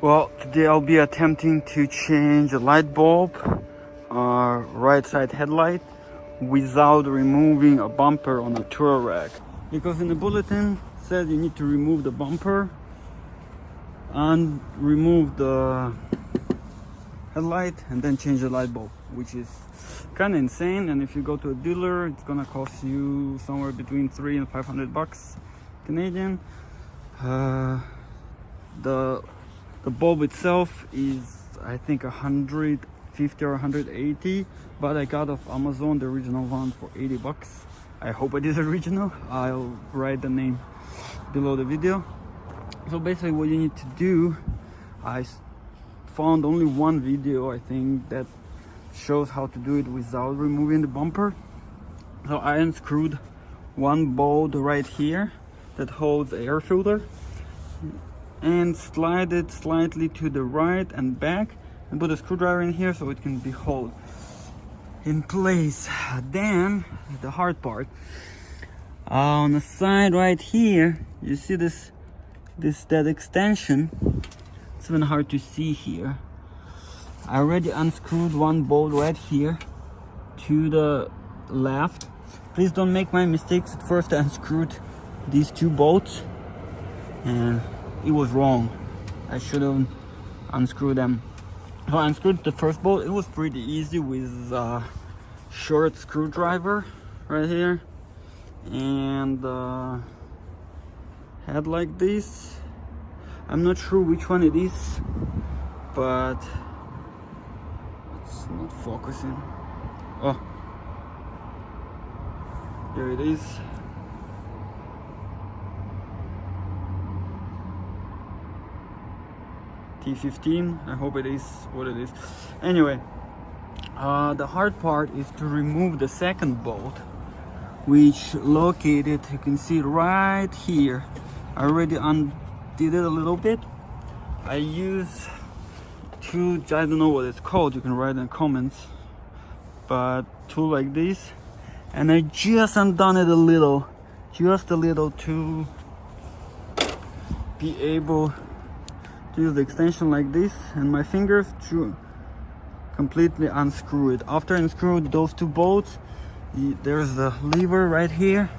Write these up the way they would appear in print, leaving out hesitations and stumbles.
Well, today I'll be attempting to change a light bulb, right side headlight, without removing a bumper on a Touareg. Because in the bulletin it said you need to remove the bumper and remove the headlight and then change the light bulb, which is kind of insane. And if you go to a dealer, it's gonna cost you somewhere between $300 and $500 Canadian. The bulb itself is, I think, 150 or 180, but I got off Amazon the original one for $80. I hope it is original. I'll write the name below the video. So basically what you need to do, I found only one video, I think, that shows how to do it without removing the bumper. So I unscrewed one bolt right here that holds the air filter and slide it slightly to the right and back and put a screwdriver in here so it can be held in place. Then the hard part, on the side right here, you see that extension. It's even hard to see here. I already unscrewed one bolt right here to the left. Please don't make my mistakes. At first I unscrewed these two bolts and it was wrong. I should have unscrewed them. So I unscrewed the first bolt. It was pretty easy with a short screwdriver right here, and had like this. I'm not sure which one it is, but it's not focusing. Oh, there it is. T15, I hope it is what it is. Anyway, the hard part is to remove the second bolt, which located, you can see it right here. I already undid it a little bit. I use two, I don't know what it's called, you can write in the comments, but two like this, and I just undone it a little, just a little, to be able to use the extension like this, and my fingers to completely unscrew it. After I unscrewed those two bolts, there's the lever right here.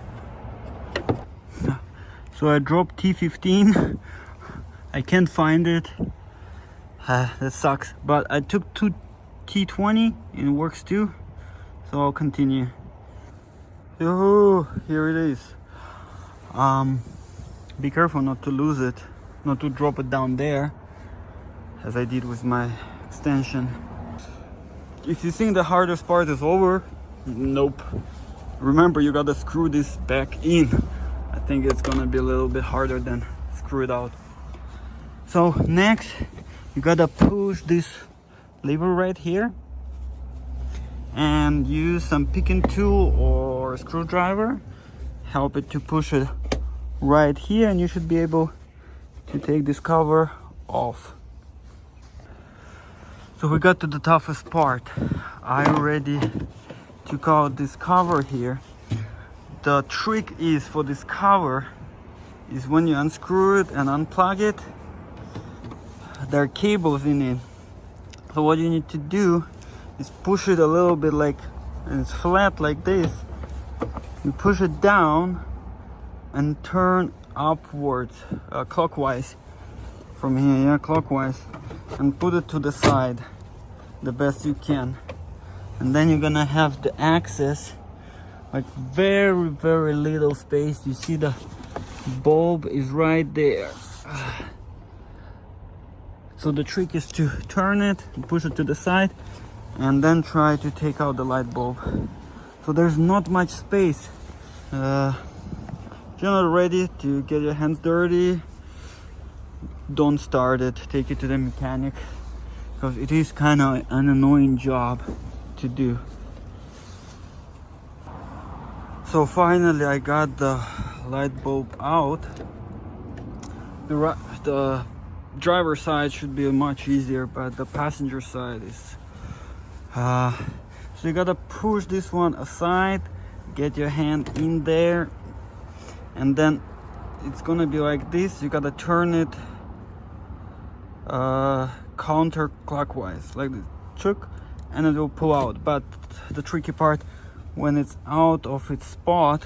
So I dropped T15. I can't find it. That sucks. But I took two T20 and it works too. So I'll continue. Yoo-hoo, here it is. Be careful not to lose it. Not to drop it down there as I did with my extension. If you think the hardest part is over, nope. Remember, you gotta screw this back in. I think it's gonna be a little bit harder than screw it out. So next, you gotta push this lever right here and use some picking tool or a screwdriver. Help it to push it right here, and you should be able to take this cover off. So we got to the toughest part. I already took out this cover here. The trick is, for this cover, is when you unscrew it and unplug it, there are cables in it. So what you need to do is push it a little bit, like, and it's flat like this. You push it down and turn upwards, clockwise from here, yeah, clockwise, and put it to the side the best you can, and then you're gonna have the access, like very little space. You see the bulb is right there. So the trick is to turn it and push it to the side and then try to take out the light bulb. So there's not much space. If you're not ready to get your hands dirty, don't start it. Take it to the mechanic, because it is kind of an annoying job to do. So finally I got the light bulb out. The driver side should be much easier, but the passenger side is so you gotta push this one aside, get your hand in there, and then it's gonna be like this. You gotta turn it counterclockwise, like this, chuck, and it will pull out. But the tricky part, when it's out of its spot,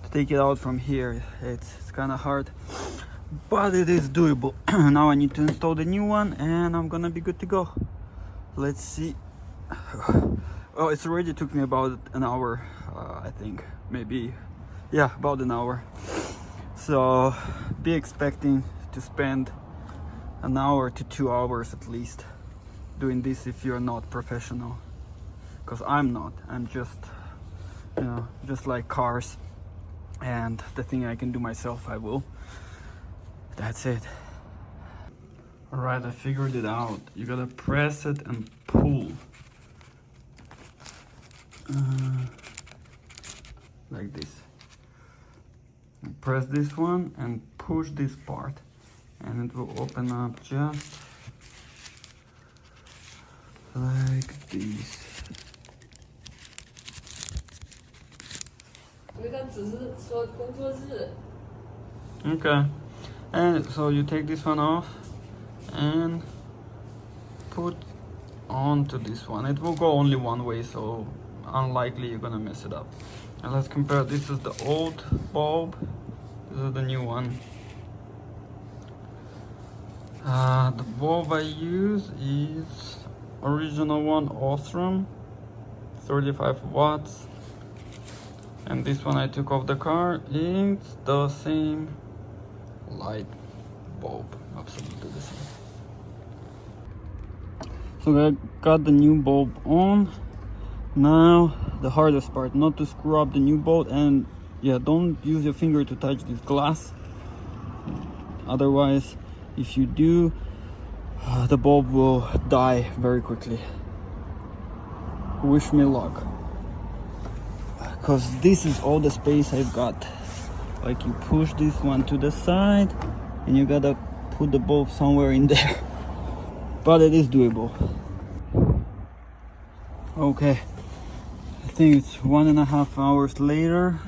to take it out from here, it's kind of hard, but it is doable. Now I need to install the new one and I'm gonna be good to go. Let's see. Oh, it's already took me about an hour, I think, maybe, yeah, about an hour. So be expecting to spend an hour to 2 hours at least doing this if you're not professional, because I'm not. I'm just, you know, just like cars, and the thing I can do myself I will. That's it. All right, I figured it out. You gotta press it and pull, like this. And press this one and push this part, and it will open up just like this. Okay, and so you take this one off and put onto this one. It will go only one way, so unlikely you're gonna mess it up. And let's compare. This is the old bulb, this is the new one. The bulb I use is original one, OSRAM, 35 watts. And this one I took off the car, it's the same light bulb, absolutely the same. So I got the new bulb on. Now the hardest part, not to screw up the new bolt, and yeah, don't use your finger to touch this glass. Otherwise, if you do, the bulb will die very quickly. Wish me luck, because this is all the space I've got. Like, you push this one to the side and you gotta put the bulb somewhere in there, but it is doable. Okay, I think it's 1.5 hours later.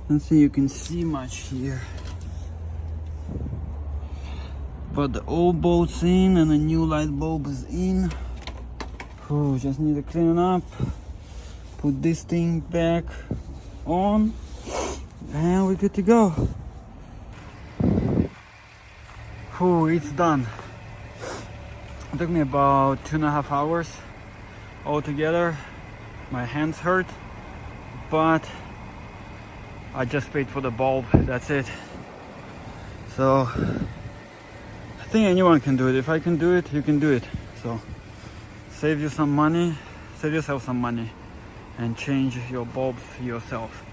Let's see, you can see much here, but the old bolt's in and the new light bulb is in. Oh, just need to clean it up, put this thing back on, and we're good to go. Oh, it's done. It took me about 2.5 hours altogether. My hands hurt, but I just paid for the bulb, that's it. So I think anyone can do it. If I can do it, you can do it. So save you some money, save yourself some money, and change your bulbs yourself.